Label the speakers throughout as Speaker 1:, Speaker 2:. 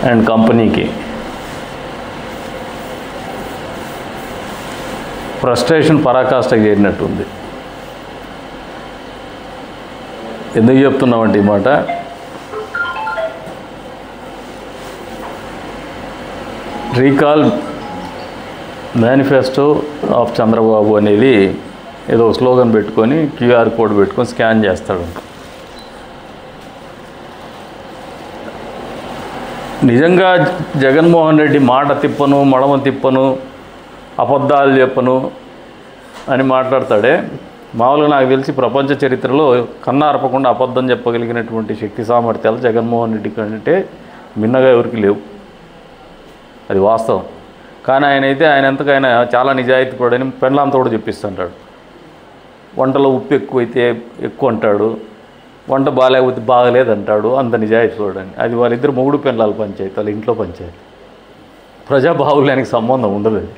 Speaker 1: And కంపెనీకి frustration పరాకాష్ఠకి చేరినట్టుంది. ఎందుకు చెప్తున్నామంటే ఈ మాట, రీకాల్ మేనిఫెస్టో ఆఫ్ చంద్రబాబు అనేది ఏదో స్లోగన్ పెట్టుకొని క్యూఆర్ కోడ్ పెట్టుకొని స్కాన్ చేస్తాడు. నిజంగా జగన్మోహన్ రెడ్డి మాట తిప్పను, మడమ తిప్పను, అబద్ధాలు చెప్పను అని మాట్లాడతాడే, మామూలుగా నాకు తెలిసి ప్రపంచ చరిత్రలో కన్నార్పకుండా అబద్ధం చెప్పగలిగినటువంటి శక్తి సామర్థ్యాలు జగన్మోహన్ రెడ్డి కంటే మిన్నగా ఎవరికి లేవు. అది వాస్తవం. కానీ ఆయన ఎంతకైనా చాలా నిజాయితీ పడని పెండ్లాంతో కూడా చెప్పిస్తుంటాడు. వంటలో ఉప్పు ఎక్కువైతే ఎక్కువ అంటాడు, వంట బాగాలేకపోతే బాగలేదంటాడు, అంత నిజాయితీ చూడండి. అది వాళ్ళిద్దరు మొగుడు పెండ్లాల పంచాయతీ, వాళ్ళ ఇంట్లో పంచాయతీ. ప్రజాబాహుల్యానికి సంబంధం ఉండదు. అది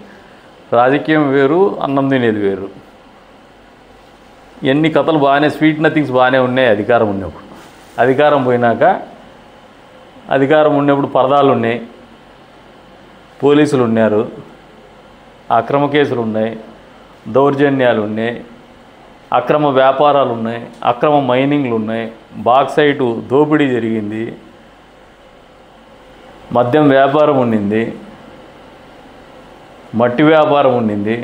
Speaker 1: రాజకీయం వేరు, అన్నం తినేది వేరు. ఎన్ని కథలు బాగానే, స్వీట్ నథింగ్స్ బాగానే ఉన్నాయి అధికారం ఉన్నప్పుడు. అధికారం పోయినాక, అధికారం ఉన్నప్పుడు పరదాలు ఉన్నాయి, పోలీసులు ఉన్నారు, అక్రమ కేసులు ఉన్నాయి, దౌర్జన్యాలు ఉన్నాయి, అక్రమ వ్యాపారాలు ఉన్నాయి, అక్రమ మైనింగ్లు ఉన్నాయి, బాక్సైటు దోపిడీ జరిగింది, మద్యం వ్యాపారం ఉండింది, మట్టి వ్యాపారం ఉండింది,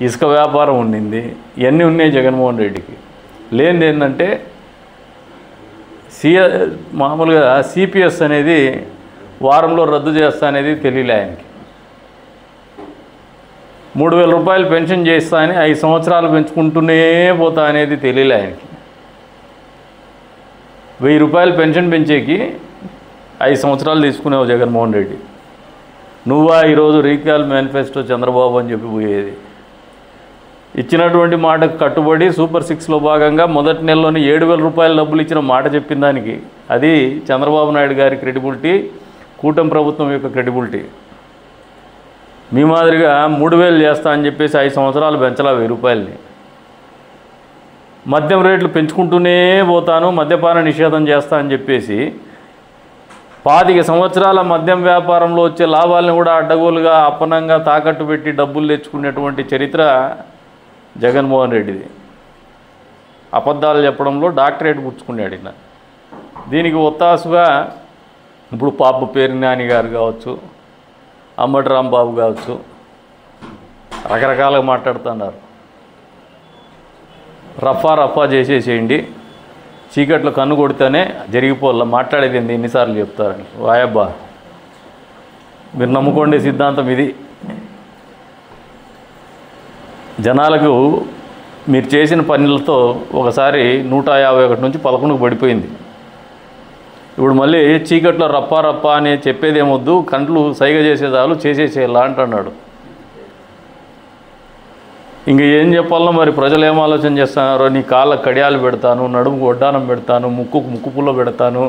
Speaker 1: ఇసుక వ్యాపారం ఉండింది. ఇవన్నీ ఉన్నాయి జగన్మోహన్ రెడ్డికి. లేనిది ఏంటంటే మామూలుగా సిపిఎస్ అనేది వారంలో రద్దు చేస్తా అనేది తెలియలే ఆయనకి. 3,000 రూపాయలు పెన్షన్ చేస్తా అని 5 సంవత్సరాలు పెంచుకుంటూనే పోతా అనేది తెలియలే ఆయనకి. 1000 రూపాయలు పెన్షన్ పెంచేకి 5 సంవత్సరాలు తీసుకునేవు జగన్మోహన్ రెడ్డి. నువ్వా ఈరోజు రీకాల్ మేనిఫెస్టో చంద్రబాబు అని చెప్పి పోయేది? ఇచ్చినటువంటి మాటకు కట్టుబడి సూపర్ 6లో భాగంగా మొదటి నెలలోనే 7,000 రూపాయల డబ్బులు ఇచ్చిన మాట చెప్పిన దానికి అది చంద్రబాబు నాయుడు గారి క్రెడిబిలిటీ, కూటమి ప్రభుత్వం యొక్క క్రెడిబిలిటీ. మీ మాదిరిగా 3,000 చేస్తా అని చెప్పేసి 5 సంవత్సరాలు పెంచలా 1000 రూపాయలని. మద్యం రేట్లు పెంచుకుంటూనే పోతాను, మద్యపాన నిషేధం చేస్తా అని చెప్పేసి 25 సంవత్సరాల మద్యం వ్యాపారంలో వచ్చే లాభాలను కూడా అడ్డగోలుగా అప్పనంగా తాకట్టు పెట్టి డబ్బులు తెచ్చుకునేటువంటి చరిత్ర జగన్మోహన్ రెడ్డిది. అబద్ధాలు చెప్పడంలో డాక్టరేట్ పుచ్చుకున్నాడు ఈయన. దీనికి ఒత్తాసుగా ఇప్పుడు పాప పేరు నాని గారు కావచ్చు, అంబటి రాంబాబు కావచ్చు, రకరకాలుగా మాట్లాడుతున్నారు. రఫా చేసేసేయండి, చీకట్లో కన్ను కొడితేనే జరిగిపోల్లా, మాట్లాడేది ఏంది ఎన్నిసార్లు చెప్తారని. వాయబ్బా, మీరు నమ్ముకోండి సిద్ధాంతం ఇది. జనాలకు మీరు చేసిన పనులతో ఒకసారి 151 నుంచి 11కు పడిపోయింది. ఇప్పుడు మళ్ళీ చీకట్లో రప్పా అని చెప్పేది ఏమొద్దు, కంట్లు సైగ చేసేదాలు చేసేసేలా అంటున్నాడు. ఇంక ఏం చెప్పాలనో మరి ప్రజలు ఏం ఆలోచన చేస్తున్నారో. నీ కాళ్ళకు కడియాలు పెడతాను, నడుముకు వడ్డానం పెడతాను, ముక్కు పుల్ల పెడతాను,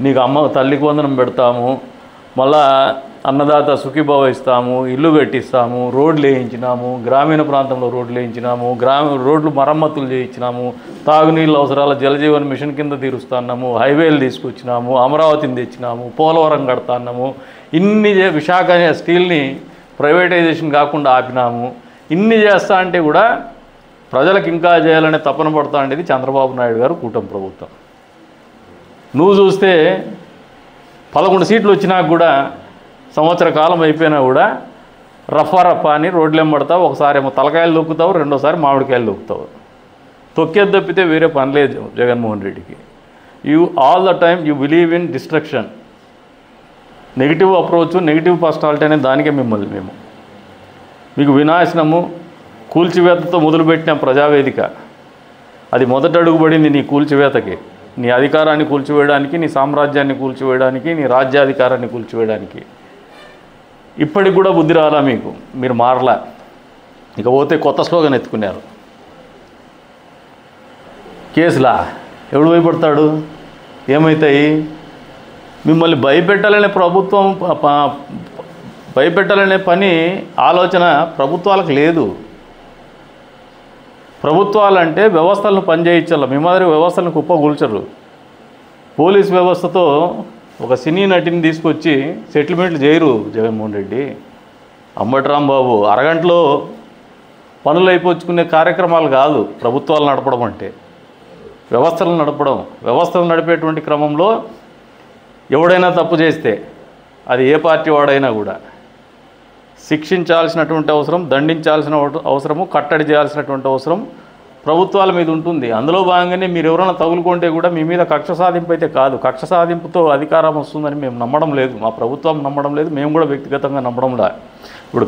Speaker 1: నీకు అమ్మ తల్లికి వందనం పెడతాము, మళ్ళా అన్నదాత సుఖీభావ ఇస్తాము, ఇల్లు కట్టిస్తాము, రోడ్లు వేయించినాము, గ్రామీణ ప్రాంతంలో రోడ్లు వేయించినాము, రోడ్లు మరమ్మతులు చేయించినాము, తాగునీళ్ళ అవసరాల జలజీవన్ మిషన్ కింద తీరుస్తున్నాము, హైవేలు తీసుకొచ్చినాము, అమరావతిని తెచ్చినాము, పోలవరం కడతాన్నాము, ఇన్ని విశాఖ స్టీల్ని ప్రైవేటైజేషన్ కాకుండా ఆపినాము. ఇన్ని చేస్తా అంటే కూడా ప్రజలకు ఇంకా చేయాలనే తపన పడతా ఉండేది చంద్రబాబు నాయుడు గారు, కూటమి ప్రభుత్వం. నువ్వు చూస్తే 11 సీట్లు వచ్చినా కూడా సంవత్సర కాలం అయిపోయినా కూడా రఫా అని రోడ్లు ఎంబడతావు. ఒకసారి ఏమో తలకాయలు దొక్కుతావు, రెండోసారి మామిడికాయలు దొక్కుతావు. తొక్కేది తప్పితే వేరే పని లేదు జగన్మోహన్ రెడ్డికి. All the time you believe in destruction. Negative approach, negative personality అనే దానికే మేము మీకు వినాశనము, కూల్చివేతతో మొదలుపెట్టిన ప్రజావేదిక. అది మొదట అడుగుపడింది నీ కూల్చివేతకి, నీ అధికారాన్ని కూల్చివేయడానికి, నీ సామ్రాజ్యాన్ని కూల్చివేయడానికి, నీ రాజ్యాధికారాన్ని కూల్చివేయడానికి. ఇప్పటికి కూడా బుద్ధి రాలా మీకు, మీరు మారలా. ఇక పోతే కొత్త స్లోగన్ ఎత్తుకున్నారు. కేసులా ఎవడు భయపడతాడు? ఏమవుతాయి? మిమ్మల్ని భయపెట్టాలనే ప్రభుత్వం, భయపెట్టాలనే పని ఆలోచన ప్రభుత్వాలకు లేదు. ప్రభుత్వాలంటే వ్యవస్థలను పనిచేయించాలి. మీ మాదిరి వ్యవస్థలను కుప్పగూల్చరు. పోలీస్ వ్యవస్థతో ఒక సినీ నటిని తీసుకొచ్చి సెటిల్మెంట్లు చేయరు జగన్మోహన్ రెడ్డి. అంబటి రాంబాబు అరగంటలో పనులు అయిపోచుకునే కార్యక్రమాలు కాదు ప్రభుత్వాలు నడపడం అంటే. వ్యవస్థలు నడపడం, వ్యవస్థలు నడిపేటువంటి క్రమంలో ఎవడైనా తప్పు చేస్తే అది ఏ పార్టీ వాడైనా కూడా శిక్షించాల్సినటువంటి అవసరం, దండించాల్సిన అవసరము, కట్టడి చేయాల్సినటువంటి అవసరం ప్రభుత్వాల మీద ఉంటుంది. అందులో భాగంగానే మీరు ఎవరైనా తగులుకుంటే కూడా మీ మీద కక్ష సాధింపు అయితే కాదు, కక్ష సాధింపుతో అధికారం వస్తుందని మేము నమ్మడం లేదు, మా ప్రభుత్వం నమ్మడం లేదు, మేము కూడా వ్యక్తిగతంగా నమ్మడం లేదు. ఇప్పుడు